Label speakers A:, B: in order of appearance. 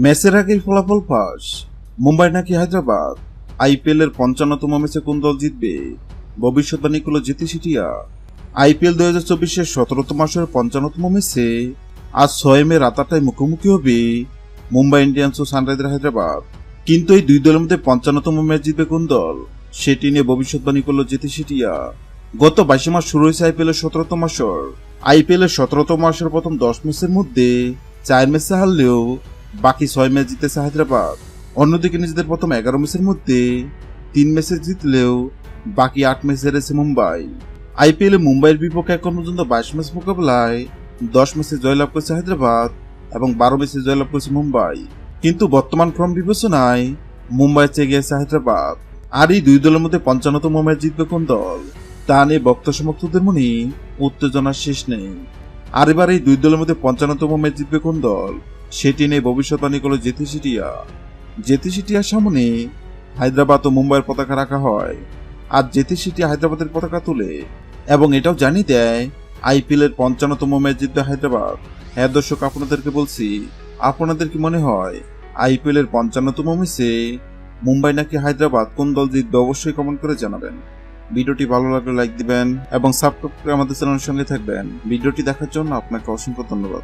A: ম্যাচের আগেই ফলাফল ফাঁস, মুম্বাই নাকি হায়দ্রাবাদ, আইপিএল এর ৫৫তম ম্যাচে কোন দল জিতবে, ভবিষ্যৎবাণী করল জিতি সিটিয়া। আইপিএল ২০২৪-এর ১৭তম আসরের ৫৫তম ম্যাচে আজ ৬ মে রাত ৮টায় মুখোমুখি হবে মুম্বাই ইন্ডিয়ান্স ও সানরাইজার হায়দ্রাবাদ। কিন্তু এই দুই দলের মধ্যে ৫৫তম ম্যাচ জিতবে কোন দল, সেটি নিয়ে ভবিষ্যৎবাণী করল জিতি সিটিয়া। গত ২২ মাস শুরু হয়েছে আইপিএল এর ১৭তম আসর। আইপিএল এর ১৭তম আসরের প্রথম ১০ ম্যাচের মধ্যে ৪ ম্যাচে হারলেও বাকি ৬ ম্যাচ জিতেছে হায়দ্রাবাদ। অন্যদিকে নিজেদের প্রথম ১১ ম্যাচের মধ্যে ৩ ম্যাচে জিতলেও বাকি ৮ ম্যাচ হেরেছে মুম্বাই। আইপিএলে মুম্বাইয়ের বিপক্ষে এখন পর্যন্ত ২২ ম্যাচ মোকাবেলায় ১০ ম্যাচে জয়লাভ করেছে হায়দ্রাবাদ এবং ১২ ম্যাচে জয়লাভ করেছে মুম্বাই। কিন্তু বর্তমান ফর্ম বিবেচনায় মুম্বাই চেয়ে গিয়েছে হায়দ্রাবাদ। আর এই দুই দলের মধ্যে ৫৫তম ম্যাচ জিতবে কোন দল, তা নিয়ে ভক্ত সমর্থকদের মনে উত্তেজনার শেষ নেই। আর এবার এই দুই দলের মধ্যে ৫৫তম ম্যাচ জিতবে কোন দল, সেটি নিয়ে ভবিষ্যৎবাণী করল জেতি সিটিয়া। জেতি সিটিয়ার সামনে হায়দ্রাবাদ ও মুম্বাইয়ের পতাকা রাখা হয়, আর জেতি সিটিয়া হায়দ্রাবাদের পতাকা তুলে এবং এটাও জানিয়ে দেয় আইপিএল এর ৫৫তম ম্যাচ জিতবে হায়দ্রাবাদ। হ্যাঁ দর্শক, আপনাদেরকে বলছি, আপনাদের কি মনে হয় আইপিএল এর ৫৫তম ম্যাচে মুম্বাই নাকি হায়দ্রাবাদ, কোন দল জিতবে? অবশ্যই কমেন্ট করে জানাবেন। ভিডিওটি ভালো লাগলে লাইক দিবেন এবং সাবস্ক্রাইব করে আমাদের চ্যানেলের সঙ্গে থাকবেন। ভিডিওটি দেখার জন্য আপনাকে অসংখ্য ধন্যবাদ।